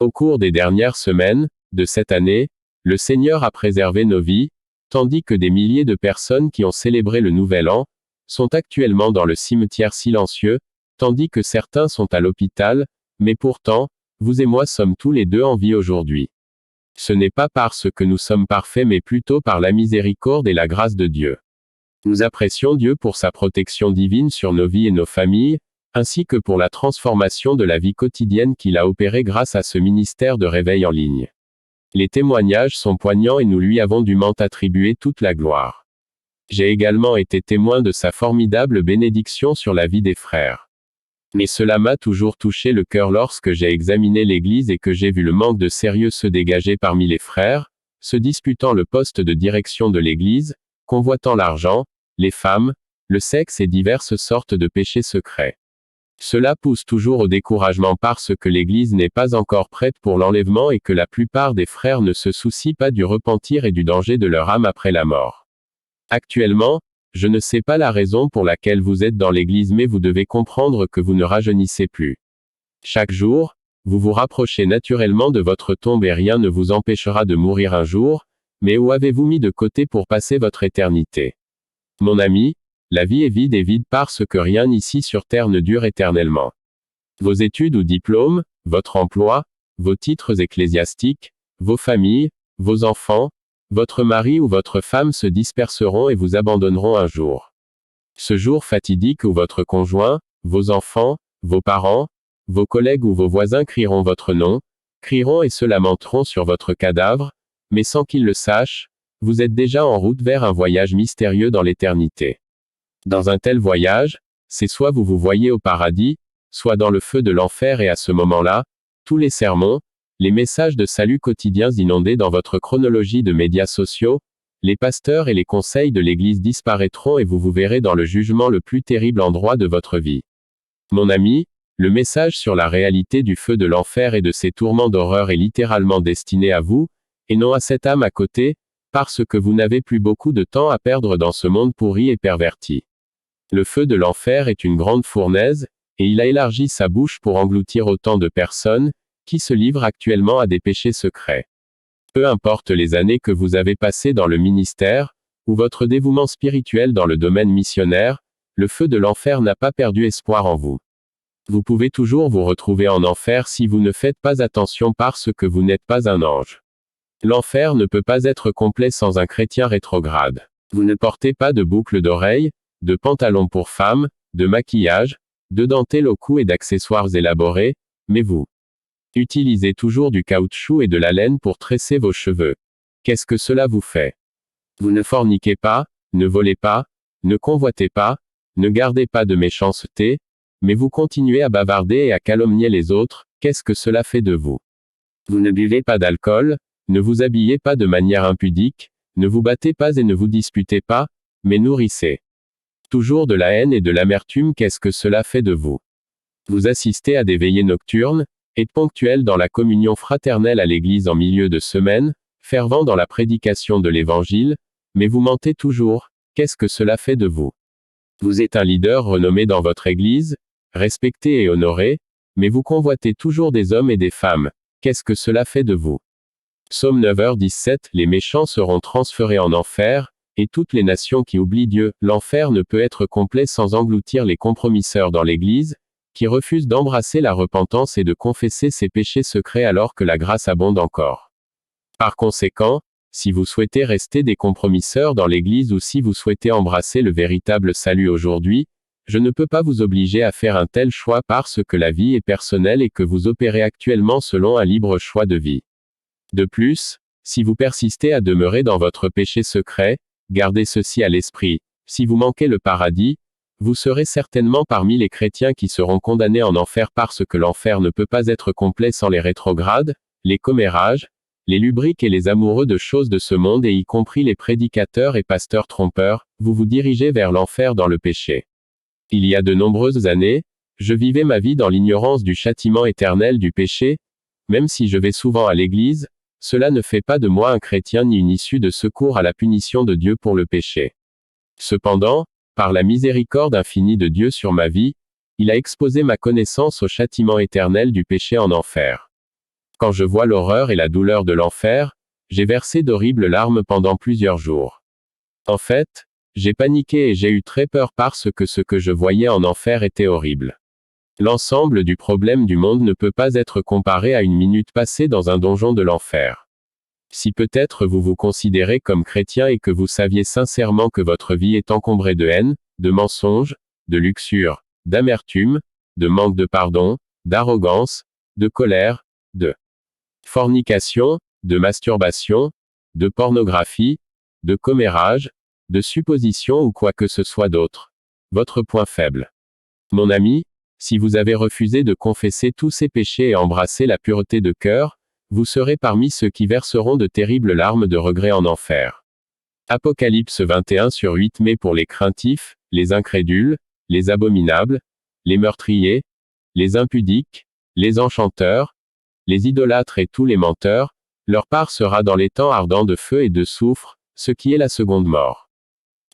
Au cours des dernières semaines, de cette année, le Seigneur a préservé nos vies, tandis que des milliers de personnes qui ont célébré le Nouvel An, sont actuellement dans le cimetière silencieux, tandis que certains sont à l'hôpital, mais pourtant, vous et moi sommes tous les deux en vie aujourd'hui. Ce n'est pas parce que nous sommes parfaits mais plutôt par la miséricorde et la grâce de Dieu. Nous apprécions Dieu pour sa protection divine sur nos vies et nos familles, ainsi que pour la transformation de la vie quotidienne qu'il a opérée grâce à ce ministère de réveil en ligne. Les témoignages sont poignants et nous lui avons dûment attribué toute la gloire. J'ai également été témoin de sa formidable bénédiction sur la vie des frères. Mais cela m'a toujours touché le cœur lorsque j'ai examiné l'Église et que j'ai vu le manque de sérieux se dégager parmi les frères, se disputant le poste de direction de l'Église, convoitant l'argent, les femmes, le sexe et diverses sortes de péchés secrets. Cela pousse toujours au découragement parce que l'Église n'est pas encore prête pour l'enlèvement et que la plupart des frères ne se soucient pas du repentir et du danger de leur âme après la mort. Actuellement, je ne sais pas la raison pour laquelle vous êtes dans l'Église mais vous devez comprendre que vous ne rajeunissez plus. Chaque jour, vous vous rapprochez naturellement de votre tombe et rien ne vous empêchera de mourir un jour, mais où avez-vous mis de côté pour passer votre éternité? Mon ami, la vie est vide et vide parce que rien ici sur terre ne dure éternellement. Vos études ou diplômes, votre emploi, vos titres ecclésiastiques, vos familles, vos enfants, votre mari ou votre femme se disperseront et vous abandonneront un jour. Ce jour fatidique où votre conjoint, vos enfants, vos parents, vos collègues ou vos voisins crieront votre nom, crieront et se lamenteront sur votre cadavre, mais sans qu'ils le sachent, vous êtes déjà en route vers un voyage mystérieux dans l'éternité. Dans un tel voyage, c'est soit vous vous voyez au paradis, soit dans le feu de l'enfer et à ce moment-là, tous les sermons, les messages de salut quotidiens inondés dans votre chronologie de médias sociaux, les pasteurs et les conseils de l'Église disparaîtront et vous verrez dans le jugement le plus terrible endroit de votre vie. Mon ami, le message sur la réalité du feu de l'enfer et de ses tourments d'horreur est littéralement destiné à vous, et non à cette âme à côté, parce que vous n'avez plus beaucoup de temps à perdre dans ce monde pourri et perverti. Le feu de l'enfer est une grande fournaise, et il a élargi sa bouche pour engloutir autant de personnes, qui se livrent actuellement à des péchés secrets. Peu importe les années que vous avez passées dans le ministère, ou votre dévouement spirituel dans le domaine missionnaire, le feu de l'enfer n'a pas perdu espoir en vous. Vous pouvez toujours vous retrouver en enfer si vous ne faites pas attention parce que vous n'êtes pas un ange. L'enfer ne peut pas être complet sans un chrétien rétrograde. Vous ne portez pas de boucles d'oreilles, de pantalons pour femmes, de maquillage, de dentelles au cou et d'accessoires élaborés, mais vous utilisez toujours du caoutchouc et de la laine pour tresser vos cheveux. Qu'est-ce que cela vous fait? Vous ne forniquez pas, ne volez pas, ne convoitez pas, ne gardez pas de méchanceté, mais vous continuez à bavarder et à calomnier les autres, qu'est-ce que cela fait de vous? Vous ne buvez pas d'alcool, ne vous habillez pas de manière impudique, ne vous battez pas et ne vous disputez pas, mais nourrissez toujours de la haine et de l'amertume, qu'est-ce que cela fait de vous? Vous assistez à des veillées nocturnes, êtes ponctuel dans la communion fraternelle à l'église en milieu de semaine, fervent dans la prédication de l'évangile, mais vous mentez toujours, qu'est-ce que cela fait de vous? Vous êtes un leader renommé dans votre église, respecté et honoré, mais vous convoitez toujours des hommes et des femmes, qu'est-ce que cela fait de vous? Psaume 9h17, les méchants seront transférés en enfer, et toutes les nations qui oublient Dieu, l'enfer ne peut être complet sans engloutir les compromisseurs dans l'Église, qui refusent d'embrasser la repentance et de confesser ses péchés secrets alors que la grâce abonde encore. Par conséquent, si vous souhaitez rester des compromisseurs dans l'Église ou si vous souhaitez embrasser le véritable salut aujourd'hui, je ne peux pas vous obliger à faire un tel choix parce que la vie est personnelle et que vous opérez actuellement selon un libre choix de vie. De plus, si vous persistez à demeurer dans votre péché secret, gardez ceci à l'esprit, si vous manquez le paradis, vous serez certainement parmi les chrétiens qui seront condamnés en enfer parce que l'enfer ne peut pas être complet sans les rétrogrades, les commérages, les lubriques et les amoureux de choses de ce monde et y compris les prédicateurs et pasteurs trompeurs, vous vous dirigez vers l'enfer dans le péché. Il y a de nombreuses années, je vivais ma vie dans l'ignorance du châtiment éternel du péché, même si je vais souvent à l'église, cela ne fait pas de moi un chrétien ni une issue de secours à la punition de Dieu pour le péché. Cependant, par la miséricorde infinie de Dieu sur ma vie, il a exposé ma connaissance au châtiment éternel du péché en enfer. Quand je vois l'horreur et la douleur de l'enfer, j'ai versé d'horribles larmes pendant plusieurs jours. En fait, j'ai paniqué et j'ai eu très peur parce que ce que je voyais en enfer était horrible. L'ensemble du problème du monde ne peut pas être comparé à une minute passée dans un donjon de l'enfer. Si peut-être vous vous considérez comme chrétien et que vous saviez sincèrement que votre vie est encombrée de haine, de mensonges, de luxure, d'amertume, de manque de pardon, d'arrogance, de colère, de fornication, de masturbation, de pornographie, de commérage, de supposition ou quoi que ce soit d'autre. Votre point faible. Mon ami, si vous avez refusé de confesser tous ces péchés et embrasser la pureté de cœur, vous serez parmi ceux qui verseront de terribles larmes de regret en enfer. Apocalypse 21/8 Mais pour les craintifs, les incrédules, les abominables, les meurtriers, les impudiques, les enchanteurs, les idolâtres et tous les menteurs, leur part sera dans les temps ardents de feu et de soufre, ce qui est la seconde mort.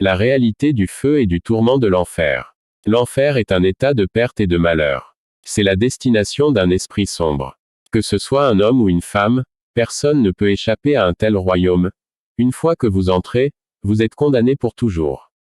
La réalité du feu et du tourment de l'enfer. L'enfer est un état de perte et de malheur. C'est la destination d'un esprit sombre. Que ce soit un homme ou une femme, personne ne peut échapper à un tel royaume. Une fois que vous entrez, vous êtes condamné pour toujours.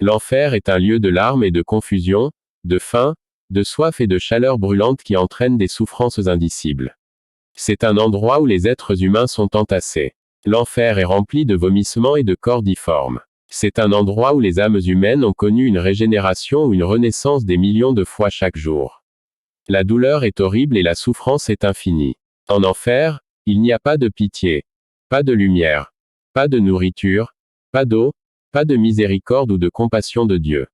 L'enfer est un lieu de larmes et de confusion, de faim, de soif et de chaleur brûlante qui entraînent des souffrances indicibles. C'est un endroit où les êtres humains sont entassés. L'enfer est rempli de vomissements et de corps difformes. C'est un endroit où les âmes humaines ont connu une régénération ou une renaissance des millions de fois chaque jour. La douleur est horrible et la souffrance est infinie. En enfer, il n'y a pas de pitié, pas de lumière, pas de nourriture, pas d'eau, pas de miséricorde ou de compassion de Dieu.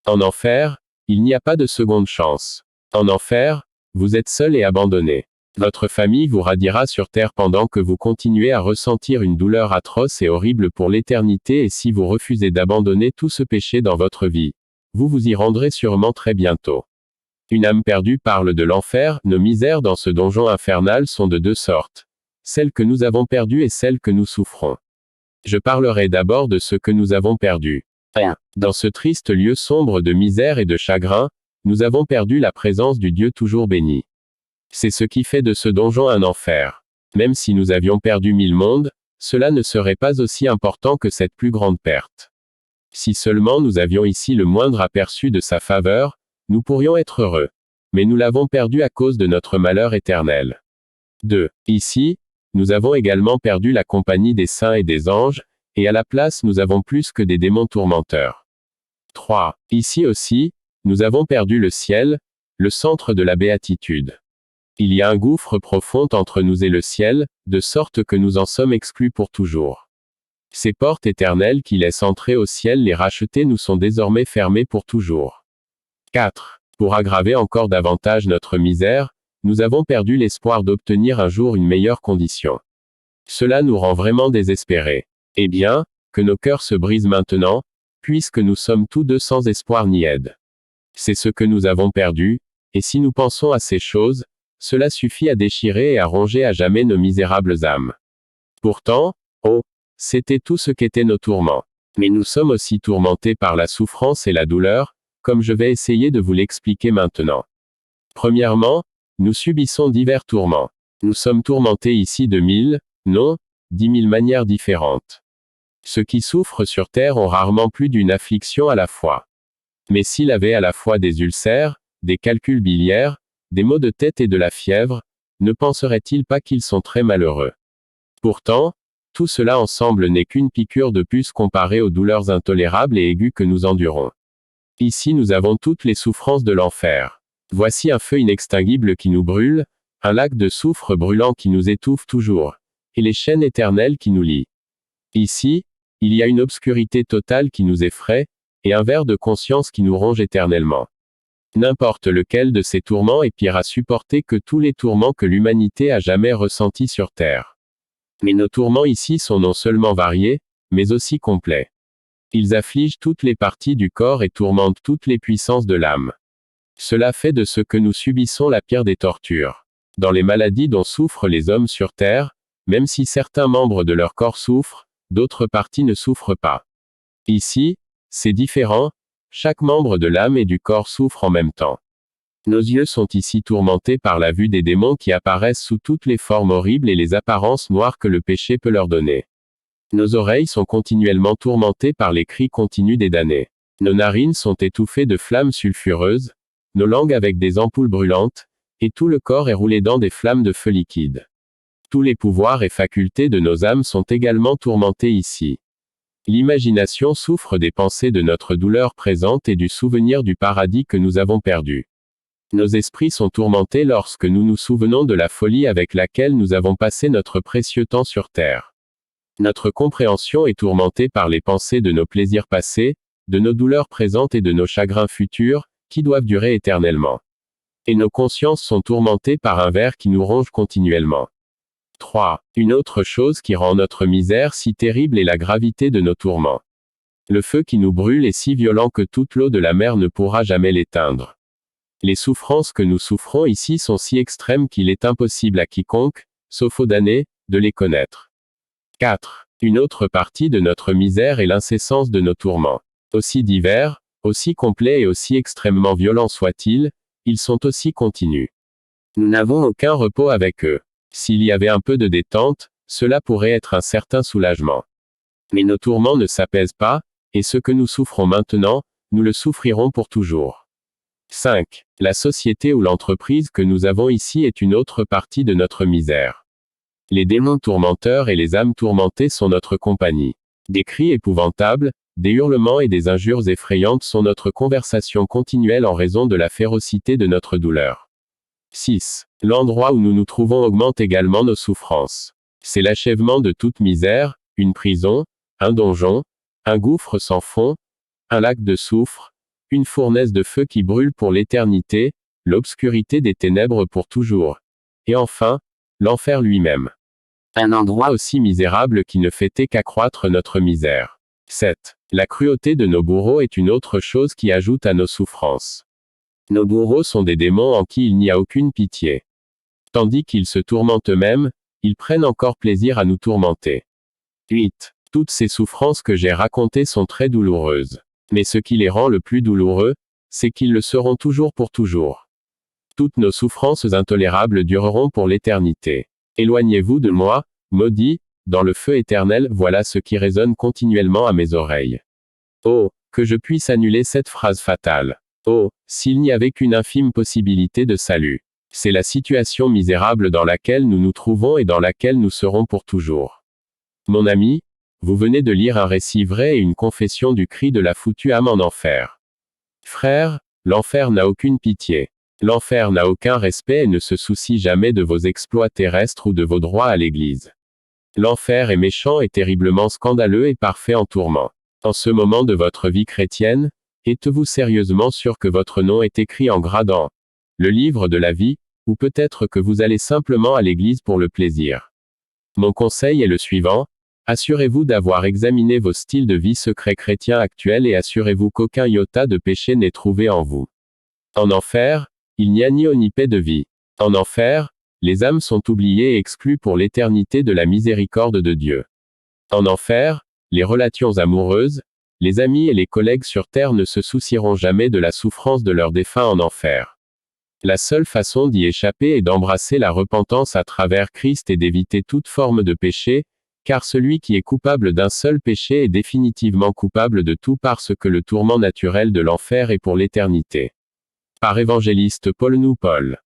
En enfer, il n'y a pas de seconde chance. En enfer, vous êtes seul et abandonné. Votre famille vous radiera sur terre pendant que vous continuez à ressentir une douleur atroce et horrible pour l'éternité et si vous refusez d'abandonner tout ce péché dans votre vie, vous vous y rendrez sûrement très bientôt. Une âme perdue parle de l'enfer, nos misères dans ce donjon infernal sont de deux sortes. Celles que nous avons perdues et celles que nous souffrons. Je parlerai d'abord de ce que nous avons perdu. 1. Dans ce triste lieu sombre de misère et de chagrin, nous avons perdu la présence du Dieu toujours béni. C'est ce qui fait de ce donjon un enfer. Même si nous avions perdu 1000 mondes, cela ne serait pas aussi important que cette plus grande perte. Si seulement nous avions ici le moindre aperçu de sa faveur, nous pourrions être heureux. Mais nous l'avons perdu à cause de notre malheur éternel. 2. Ici, nous avons également perdu la compagnie des saints et des anges, et à la place nous avons plus que des démons tourmenteurs. 3. Ici aussi, nous avons perdu le ciel, le centre de la béatitude. Il y a un gouffre profond entre nous et le ciel, de sorte que nous en sommes exclus pour toujours. Ces portes éternelles qui laissent entrer au ciel les rachetés nous sont désormais fermées pour toujours. 4. Pour aggraver encore davantage notre misère, nous avons perdu l'espoir d'obtenir un jour une meilleure condition. Cela nous rend vraiment désespérés. Eh bien, que nos cœurs se brisent maintenant, puisque nous sommes tous deux sans espoir ni aide. C'est ce que nous avons perdu, et si nous pensons à ces choses, cela suffit à déchirer et à ronger à jamais nos misérables âmes. Pourtant, oh, c'était tout ce qu'étaient nos tourments. Mais nous sommes aussi tourmentés par la souffrance et la douleur, comme je vais essayer de vous l'expliquer maintenant. Premièrement, nous subissons divers tourments. Nous sommes tourmentés ici de 1000, non, 10 000 manières différentes. Ceux qui souffrent sur terre ont rarement plus d'une affliction à la fois. Mais s'ils avaient à la fois des ulcères, des calculs biliaires, des maux de tête et de la fièvre, ne penseraient-ils pas qu'ils sont très malheureux? Pourtant, tout cela ensemble n'est qu'une piqûre de puce comparée aux douleurs intolérables et aiguës que nous endurons. Ici nous avons toutes les souffrances de l'enfer. Voici un feu inextinguible qui nous brûle, un lac de soufre brûlant qui nous étouffe toujours, et les chaînes éternelles qui nous lient. Ici, il y a une obscurité totale qui nous effraie, et un ver de conscience qui nous ronge éternellement. N'importe lequel de ces tourments est pire à supporter que tous les tourments que l'humanité a jamais ressentis sur Terre. Mais nos tourments ici sont non seulement variés, mais aussi complets. Ils affligent toutes les parties du corps et tourmentent toutes les puissances de l'âme. Cela fait de ce que nous subissons la pire des tortures. Dans les maladies dont souffrent les hommes sur Terre, même si certains membres de leur corps souffrent, d'autres parties ne souffrent pas. Ici, c'est différent. Chaque membre de l'âme et du corps souffre en même temps. Nos yeux sont ici tourmentés par la vue des démons qui apparaissent sous toutes les formes horribles et les apparences noires que le péché peut leur donner. Nos oreilles sont continuellement tourmentées par les cris continus des damnés. Nos narines sont étouffées de flammes sulfureuses, nos langues avec des ampoules brûlantes, et tout le corps est roulé dans des flammes de feu liquide. Tous les pouvoirs et facultés de nos âmes sont également tourmentés ici. L'imagination souffre des pensées de notre douleur présente et du souvenir du paradis que nous avons perdu. Nos esprits sont tourmentés lorsque nous nous souvenons de la folie avec laquelle nous avons passé notre précieux temps sur terre. Notre compréhension est tourmentée par les pensées de nos plaisirs passés, de nos douleurs présentes et de nos chagrins futurs, qui doivent durer éternellement. Et nos consciences sont tourmentées par un ver qui nous ronge continuellement. 3. Une autre chose qui rend notre misère si terrible est la gravité de nos tourments. Le feu qui nous brûle est si violent que toute l'eau de la mer ne pourra jamais l'éteindre. Les souffrances que nous souffrons ici sont si extrêmes qu'il est impossible à quiconque, sauf aux damnés, de les connaître. 4. Une autre partie de notre misère est l'incessance de nos tourments. Aussi divers, aussi complets et aussi extrêmement violents soient-ils, ils sont aussi continus. Nous n'avons aucun repos avec eux. S'il y avait un peu de détente, cela pourrait être un certain soulagement. Mais nos tourments ne s'apaisent pas, et ce que nous souffrons maintenant, nous le souffrirons pour toujours. 5. La société ou l'entreprise que nous avons ici est une autre partie de notre misère. Les démons tourmenteurs et les âmes tourmentées sont notre compagnie. Des cris épouvantables, des hurlements et des injures effrayantes sont notre conversation continuelle en raison de la férocité de notre douleur. 6. L'endroit où nous nous trouvons augmente également nos souffrances. C'est l'achèvement de toute misère, une prison, un donjon, un gouffre sans fond, un lac de soufre, une fournaise de feu qui brûle pour l'éternité, l'obscurité des ténèbres pour toujours. Et enfin, l'enfer lui-même. Un endroit aussi misérable qui ne fait qu'accroître notre misère. 7. La cruauté de nos bourreaux est une autre chose qui ajoute à nos souffrances. Nos bourreaux sont des démons en qui il n'y a aucune pitié. Tandis qu'ils se tourmentent eux-mêmes, ils prennent encore plaisir à nous tourmenter. 8. Toutes ces souffrances que j'ai racontées sont très douloureuses. Mais ce qui les rend le plus douloureux, c'est qu'ils le seront toujours pour toujours. Toutes nos souffrances intolérables dureront pour l'éternité. Éloignez-vous de moi, maudit, dans le feu éternel, voilà ce qui résonne continuellement à mes oreilles. Oh, que je puisse annuler cette phrase fatale. Oh, s'il n'y avait qu'une infime possibilité de salut. C'est la situation misérable dans laquelle nous nous trouvons et dans laquelle nous serons pour toujours. Mon ami, vous venez de lire un récit vrai et une confession du cri de la foutue âme en enfer. Frère, l'enfer n'a aucune pitié. L'enfer n'a aucun respect et ne se soucie jamais de vos exploits terrestres ou de vos droits à l'Église. L'enfer est méchant et terriblement scandaleux et parfait en tourment. En ce moment de votre vie chrétienne, êtes-vous sérieusement sûr que votre nom est écrit en gras dans le livre de la vie, ou peut-être que vous allez simplement à l'Église pour le plaisir? Mon conseil est le suivant. Assurez-vous d'avoir examiné vos styles de vie secrets chrétiens actuels et assurez-vous qu'aucun iota de péché n'est trouvé en vous. En enfer, il n'y a ni eau ni paix de vie. En enfer, les âmes sont oubliées et exclues pour l'éternité de la miséricorde de Dieu. En enfer, les relations amoureuses, les amis et les collègues sur terre ne se soucieront jamais de la souffrance de leurs défunts en enfer. La seule façon d'y échapper est d'embrasser la repentance à travers Christ et d'éviter toute forme de péché, car celui qui est coupable d'un seul péché est définitivement coupable de tout parce que le tourment naturel de l'enfer est pour l'éternité. Par évangéliste Paul.